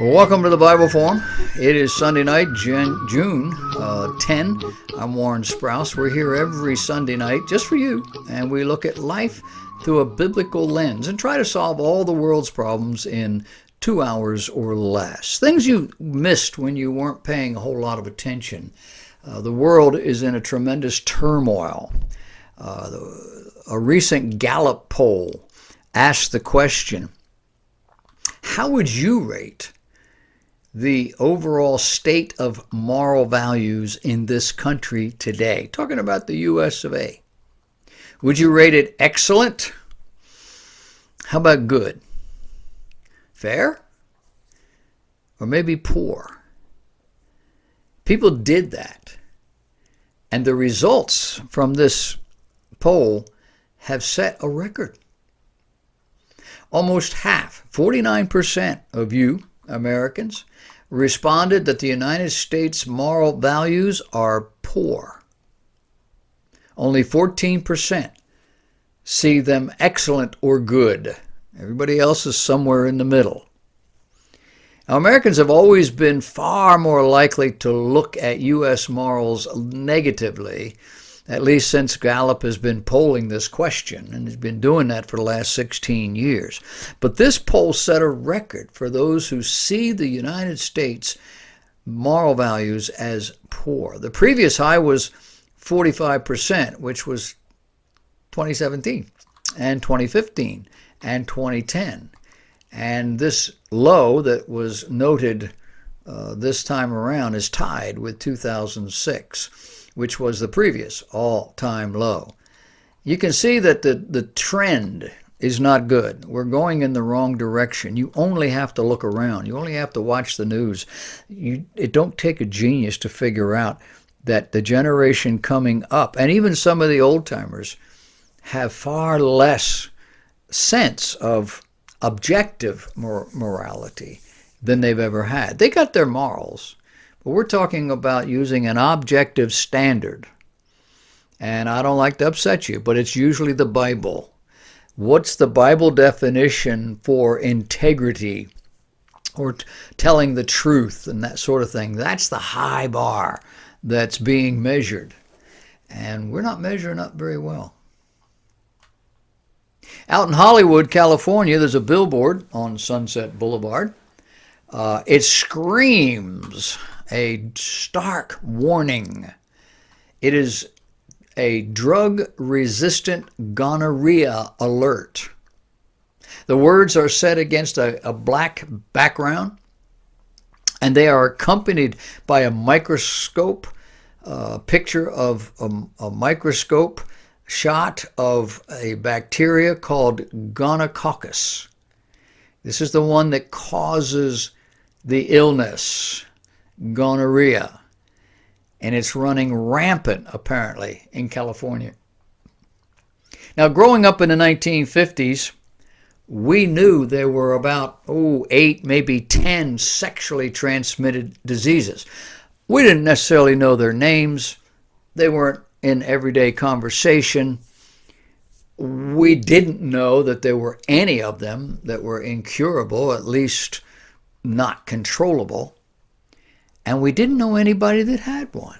Welcome to the Bible Forum. It is Sunday night, June 10. I'm Warren Sprouse. We're here every Sunday night just for you, and we look at life through a biblical lens and try to solve all the world's problems in 2 hours or less. Things you missed when you weren't paying a whole lot of attention. The world is in a tremendous turmoil. A recent Gallup poll asked the question, how would you rate the overall state of moral values in this country today? Talking about the U.S. of A. Would you rate it excellent? How about good? Fair? Or maybe poor? People did that. And the results from this poll have set a record. Almost half, 49% of you Americans, responded that the United States moral values are poor. Only 14% see them excellent or good. Everybody else is somewhere in the middle. Now, Americans have always been far more likely to look at U.S. morals negatively, at least since Gallup has been polling this question, and has been doing that for the last 16 years. But this poll set a record for those who see the United States moral values as poor. The previous high was 45%, which was 2017 and 2015 and 2010. And this low that was noted this time around is tied with 2006, which was the previous all-time low. You can see that the trend is not good. We're going in the wrong direction. You only have to look around. You only have to watch the news. It don't take a genius to figure out that the generation coming up, and even some of the old-timers, have far less sense of objective morality than they've ever had. They got their morals, but we're talking about using an objective standard. And I don't like to upset you, but it's usually the Bible. What's the Bible definition for integrity or telling the truth and that sort of thing? That's the high bar that's being measured. And we're not measuring up very well. Out in Hollywood, California, there's a billboard on Sunset Boulevard. It screams a stark warning. It is a drug-resistant gonorrhea alert. The words are set against a black background, and they are accompanied by a microscope, picture of a microscope shot of a bacteria called gonococcus. This is the one that causes the illness, gonorrhea, and it's running rampant apparently in California. Now, growing up in the 1950s, we knew there were about 8, maybe 10 sexually transmitted diseases. We didn't necessarily know their names. They weren't in everyday conversation. We didn't know that there were any of them that were incurable, at least not controllable. And we didn't know anybody that had one.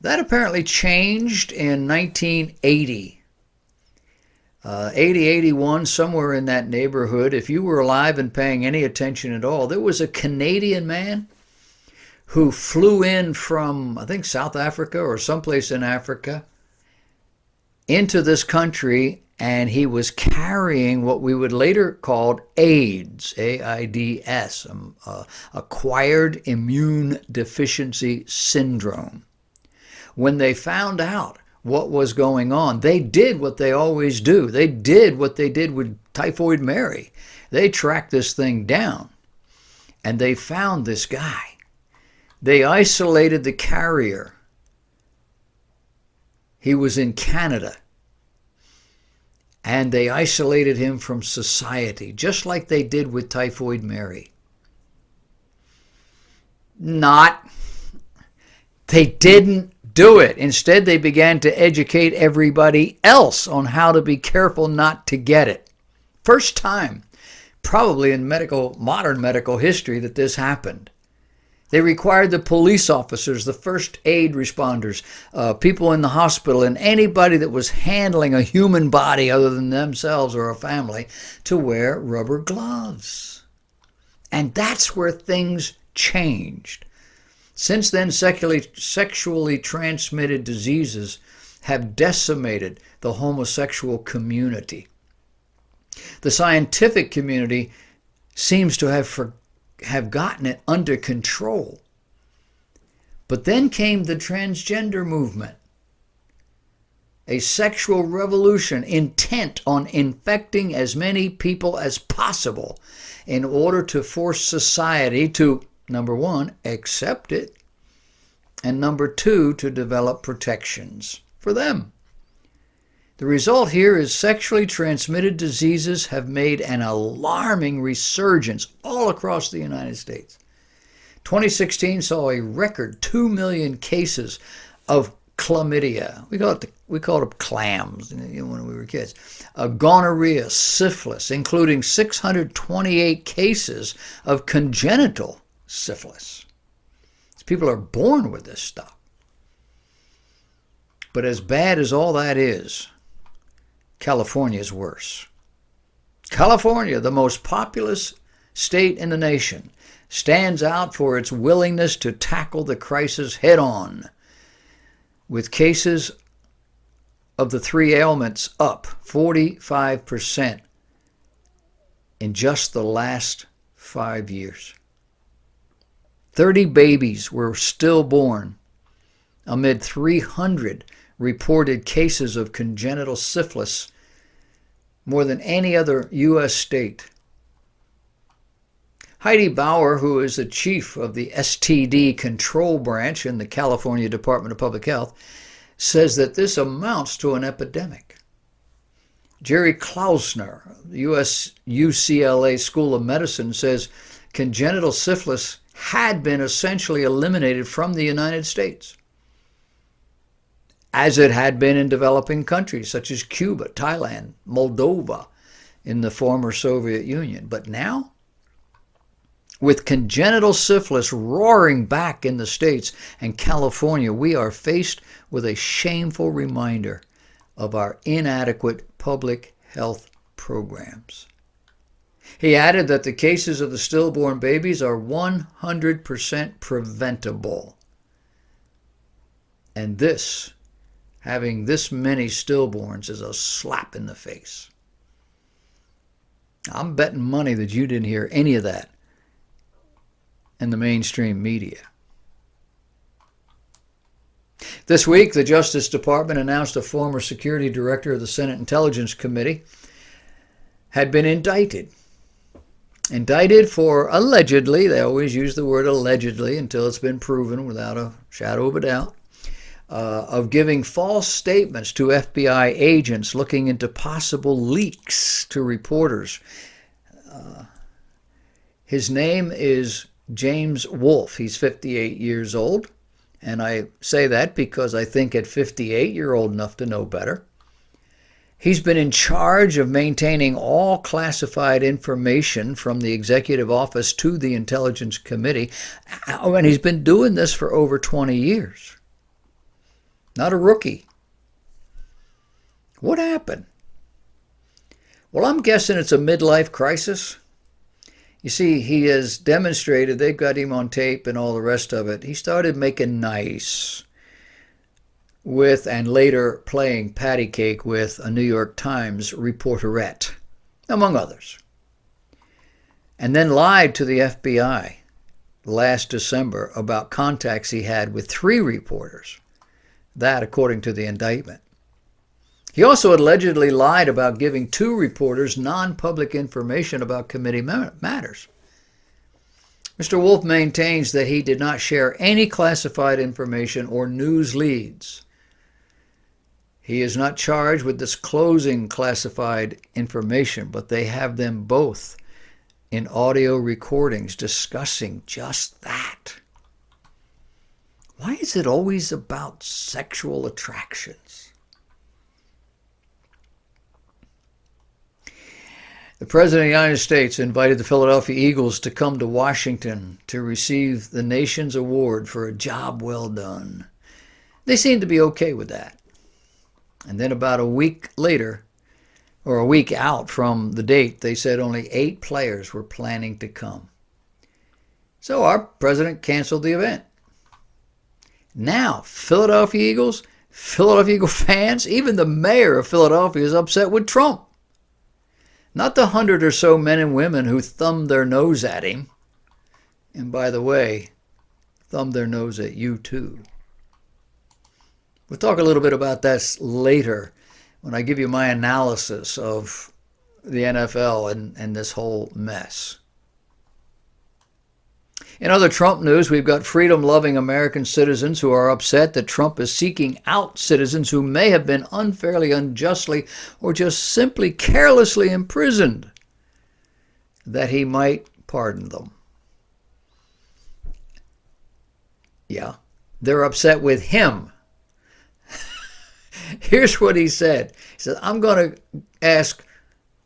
That apparently changed in 1980. 80, 81, somewhere in that neighborhood. If you were alive and paying any attention at all, there was a Canadian man who flew in from, I think, South Africa or someplace in Africa into this country, and he was carrying what we would later call AIDS, AIDS, acquired immune deficiency syndrome. When they found out what was going on, they did what they always do. They did what they did with Typhoid Mary. They tracked this thing down, and they found this guy. They isolated the carrier. He was in Canada. And they isolated him from society, just like they did with Typhoid Mary. They didn't do it. Instead, they began to educate everybody else on how to be careful not to get it. First time probably in modern medical history that this happened. They required the police officers, the first aid responders, people in the hospital, and anybody that was handling a human body other than themselves or a family to wear rubber gloves. And that's where things changed. Since then, sexually transmitted diseases have decimated the homosexual community. The scientific community seems to have gotten it under control. But then came the transgender movement, a sexual revolution intent on infecting as many people as possible in order to force society to, number one, accept it, and number two, to develop protections for them. The result here is sexually transmitted diseases have made an alarming resurgence all across the United States. 2016 saw a record 2 million cases of chlamydia. We called it clams when we were kids. Gonorrhea, syphilis, including 628 cases of congenital syphilis. People are born with this stuff. But as bad as all that is, California is worse. California, the most populous state in the nation, stands out for its willingness to tackle the crisis head on, with cases of the three ailments up 45% in just the last 5 years. 30 babies were stillborn amid 300 reported cases of congenital syphilis, more than any other U.S. state. Heidi Bauer, who is the chief of the STD control branch in the California Department of Public Health, says that this amounts to an epidemic. Jerry Klausner, the U.S. UCLA School of Medicine, says congenital syphilis had been essentially eliminated from the United States, as it had been in developing countries such as Cuba, Thailand, Moldova, in the former Soviet Union. But now, with congenital syphilis roaring back in the States and California, we are faced with a shameful reminder of our inadequate public health programs. He added that the cases of the stillborn babies are 100% preventable. And this, having this many stillborns, is a slap in the face. I'm betting money that you didn't hear any of that in the mainstream media. This week, the Justice Department announced a former security director of the Senate Intelligence Committee had been indicted for allegedly, they always use the word allegedly until it's been proven without a shadow of a doubt, of giving false statements to FBI agents looking into possible leaks to reporters. His name is James Wolfe. He's 58 years old, and I say that because I think at 58 you're old enough to know better. He's been in charge of maintaining all classified information from the executive office to the Intelligence Committee, and he's been doing this for over 20 years. Not a rookie. What happened? Well, I'm guessing it's a midlife crisis. You see, he has demonstrated, they've got him on tape and all the rest of it. He started making nice with and later playing patty cake with a New York Times reporterette, among others. And then lied to the FBI last December about contacts he had with 3 reporters. That, according to the indictment. He also allegedly lied about giving 2 reporters non-public information about committee matters. Mr. Wolfe maintains that he did not share any classified information or news leads. He is not charged with disclosing classified information, but they have them both in audio recordings discussing just that. Why is it always about sexual attractions? The President of the United States invited the Philadelphia Eagles to come to Washington to receive the nation's award for a job well done. They seemed to be okay with that. And then about a week later, or a week out from the date, they said only 8 players were planning to come. So our president canceled the event. Now, Philadelphia Eagles, Philadelphia Eagle fans, even the mayor of Philadelphia is upset with Trump. Not the 100 or so men and women who thumbed their nose at him. And by the way, thumbed their nose at you too. We'll talk a little bit about this later when I give you my analysis of the NFL and this whole mess. In other Trump news, we've got freedom-loving American citizens who are upset that Trump is seeking out citizens who may have been unfairly, unjustly, or just simply carelessly imprisoned, that he might pardon them. Yeah, they're upset with him. Here's what he said. He said, I'm going to ask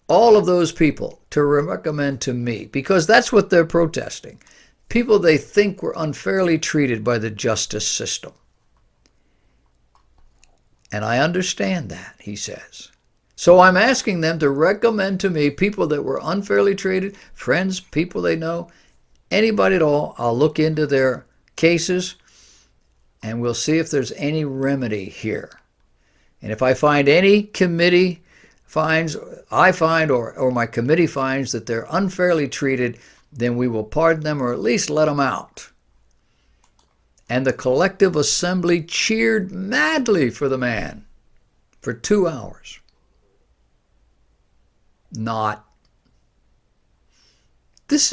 all of those people to recommend to me, because that's what they're protesting. People they think were unfairly treated by the justice system. And I understand that, he says. So I'm asking them to recommend to me people that were unfairly treated, friends, people they know, anybody at all. I'll look into their cases and we'll see if there's any remedy here. And if I find any committee finds, I find or my committee finds that they're unfairly treated, then we will pardon them or at least let them out. And the collective assembly cheered madly for the man for 2 hours. Not. This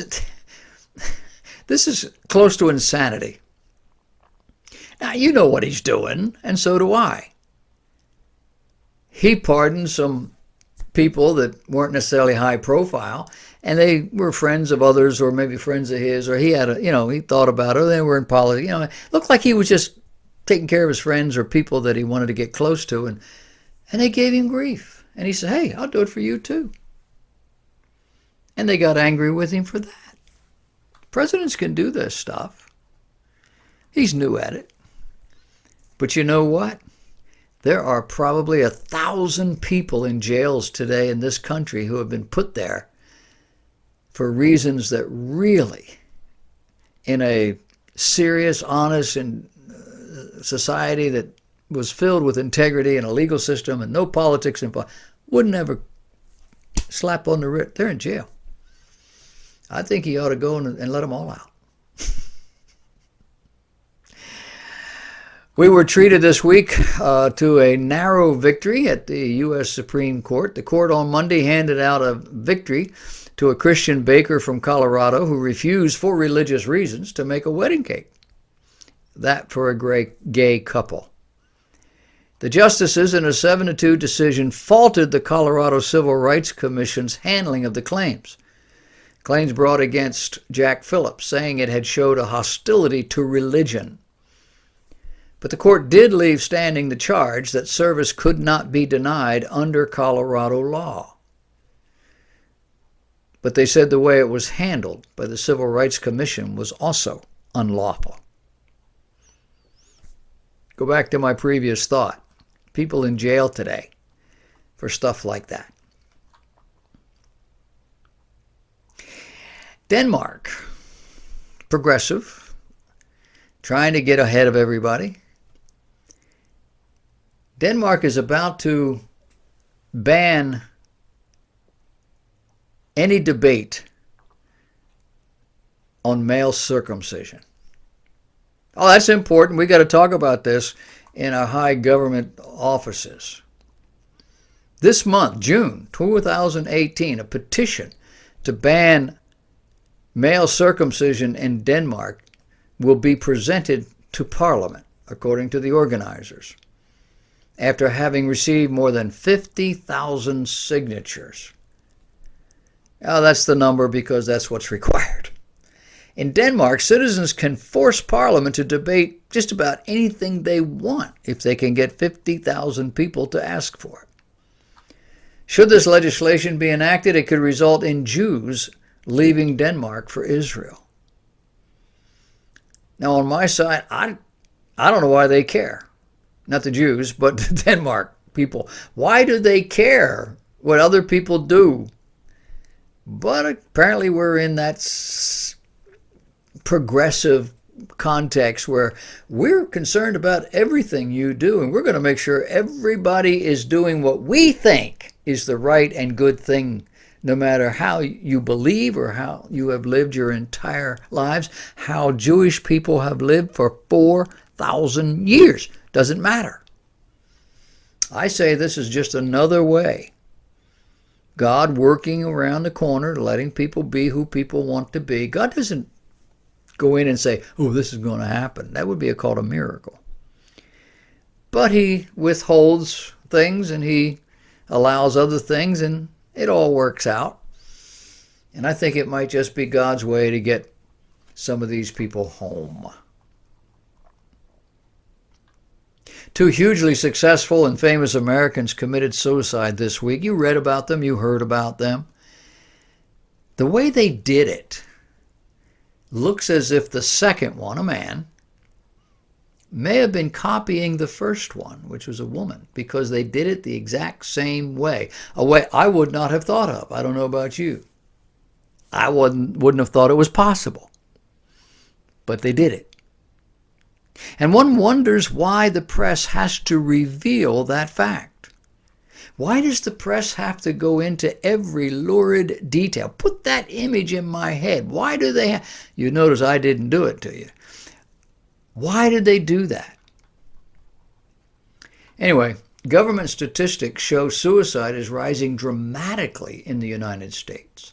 is close to insanity. Now, you know what he's doing, and so do I. He pardoned some people that weren't necessarily high profile, and they were friends of others or maybe friends of his, or he had he thought about it, or they were in politics. It looked like he was just taking care of his friends or people that he wanted to get close to, and they gave him grief. And he said, hey, I'll do it for you too. And they got angry with him for that. Presidents can do this stuff. He's new at it. But you know what? There are probably 1,000 people in jails today in this country who have been put there for reasons that really, in a serious, honest, and society that was filled with integrity and a legal system and no politics involved, wouldn't ever slap on the wrist. They're in jail. I think he ought to go and let them all out. We were treated this week to a narrow victory at the U.S. Supreme Court. The court on Monday handed out a victory to a Christian baker from Colorado who refused, for religious reasons, to make a wedding cake. That for a gay couple. The justices, in a 7-2 decision, faulted the Colorado Civil Rights Commission's handling of the claims. Claims brought against Jack Phillips, saying it had showed a hostility to religion. But the court did leave standing the charge that service could not be denied under Colorado law. But they said the way it was handled by the Civil Rights Commission was also unlawful. Go back to my previous thought. People in jail today for stuff like that. Denmark, progressive, trying to get ahead of everybody. Denmark is about to ban any debate on male circumcision. Oh, that's important. We got to talk about this in our high government offices. This month, June 2018, a petition to ban male circumcision in Denmark will be presented to Parliament, according to the organizers, after having received more than 50,000 signatures. Now, that's the number because that's what's required. In Denmark, citizens can force Parliament to debate just about anything they want if they can get 50,000 people to ask for it. Should this legislation be enacted, it could result in Jews leaving Denmark for Israel. Now, on my side, I don't know why they care. Not the Jews, but the Denmark people. Why do they care what other people do? But apparently we're in that progressive context where we're concerned about everything you do, and we're going to make sure everybody is doing what we think is the right and good thing, no matter how you believe or how you have lived your entire lives, how Jewish people have lived for 4,000 years. Doesn't matter. I say this is just another way. God working around the corner, letting people be who people want to be. God doesn't go in and say, oh, this is going to happen. That would be called a miracle. But he withholds things and he allows other things, and it all works out. And I think it might just be God's way to get some of these people home. Two hugely successful and famous Americans committed suicide this week. You read about them, you heard about them. The way they did it looks as if the second one, a man, may have been copying the first one, which was a woman, because they did it the exact same way, a way I would not have thought of. I don't know about you. I wouldn't have thought it was possible, but they did it. And one wonders why the press has to reveal that fact. Why does the press have to go into every lurid detail? Put that image in my head. Why do they You notice I didn't do it to you. Why did they do that? Anyway, government statistics show suicide is rising dramatically in the United States.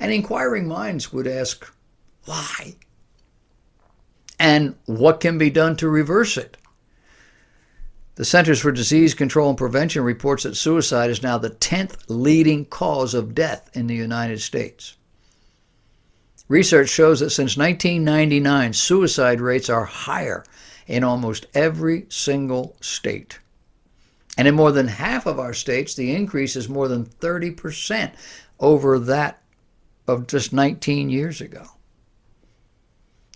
And inquiring minds would ask, why? And what can be done to reverse it? The Centers for Disease Control and Prevention reports that suicide is now the 10th leading cause of death in the United States. Research shows that since 1999, suicide rates are higher in almost every single state. And in more than half of our states, the increase is more than 30% over that of just 19 years ago.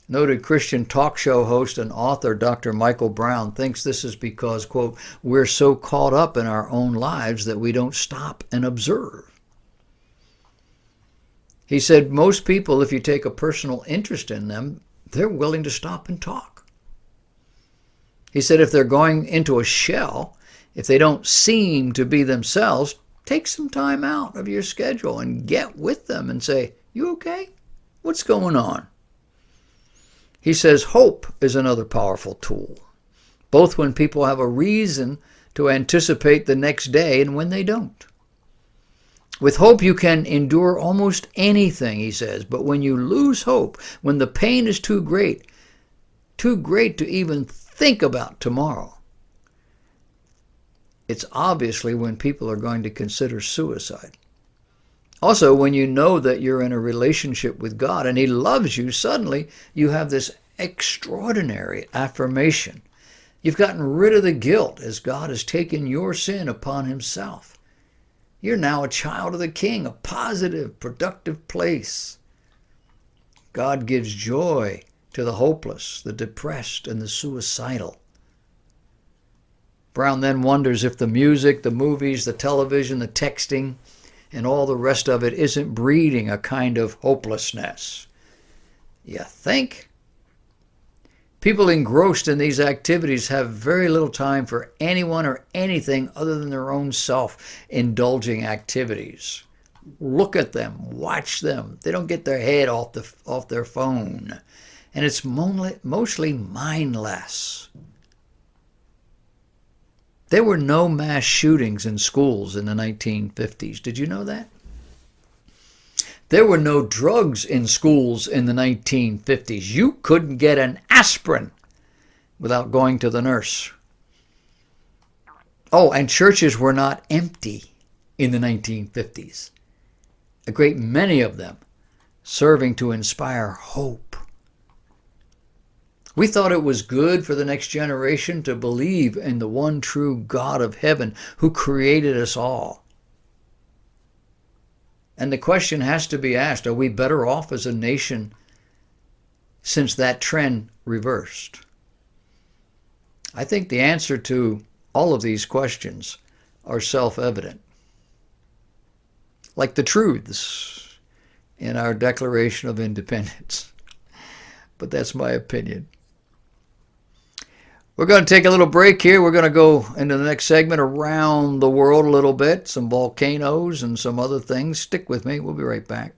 Noted Christian talk show host and author Dr. Michael Brown thinks this is because, quote, we're so caught up in our own lives that we don't stop and observe. He said most people, if you take a personal interest in them, they're willing to stop and talk. He said if they're going into a shell, if they don't seem to be themselves, take some time out of your schedule and get with them and say, you okay? What's going on? He says hope is another powerful tool, both when people have a reason to anticipate the next day and when they don't. With hope, you can endure almost anything, he says, but when you lose hope, when the pain is too great to even think about tomorrow, it's obviously when people are going to consider suicide. Also, when you know that you're in a relationship with God and he loves you, suddenly you have this extraordinary affirmation. You've gotten rid of the guilt as God has taken your sin upon himself. You're now a child of the King, a positive, productive place. God gives joy to the hopeless, the depressed, and the suicidal. Brown then wonders if the music, the movies, the television, the texting, and all the rest of it isn't breeding a kind of hopelessness. You think? People engrossed in these activities have very little time for anyone or anything other than their own self-indulging activities. Look at them, watch them. They don't get their head off their phone. And it's mostly mindless. There were no mass shootings in schools in the 1950s. Did you know that? There were no drugs in schools in the 1950s. You couldn't get an aspirin without going to the nurse. Oh, and churches were not empty in the 1950s. A great many of them serving to inspire hope. We thought it was good for the next generation to believe in the one true God of heaven who created us all. And the question has to be asked, are we better off as a nation since that trend reversed? I think the answer to all of these questions are self-evident, like the truths in our Declaration of Independence. But that's my opinion. We're going to take a little break here. We're going to go into the next segment around the world a little bit, some volcanoes and some other things. Stick with me. We'll be right back.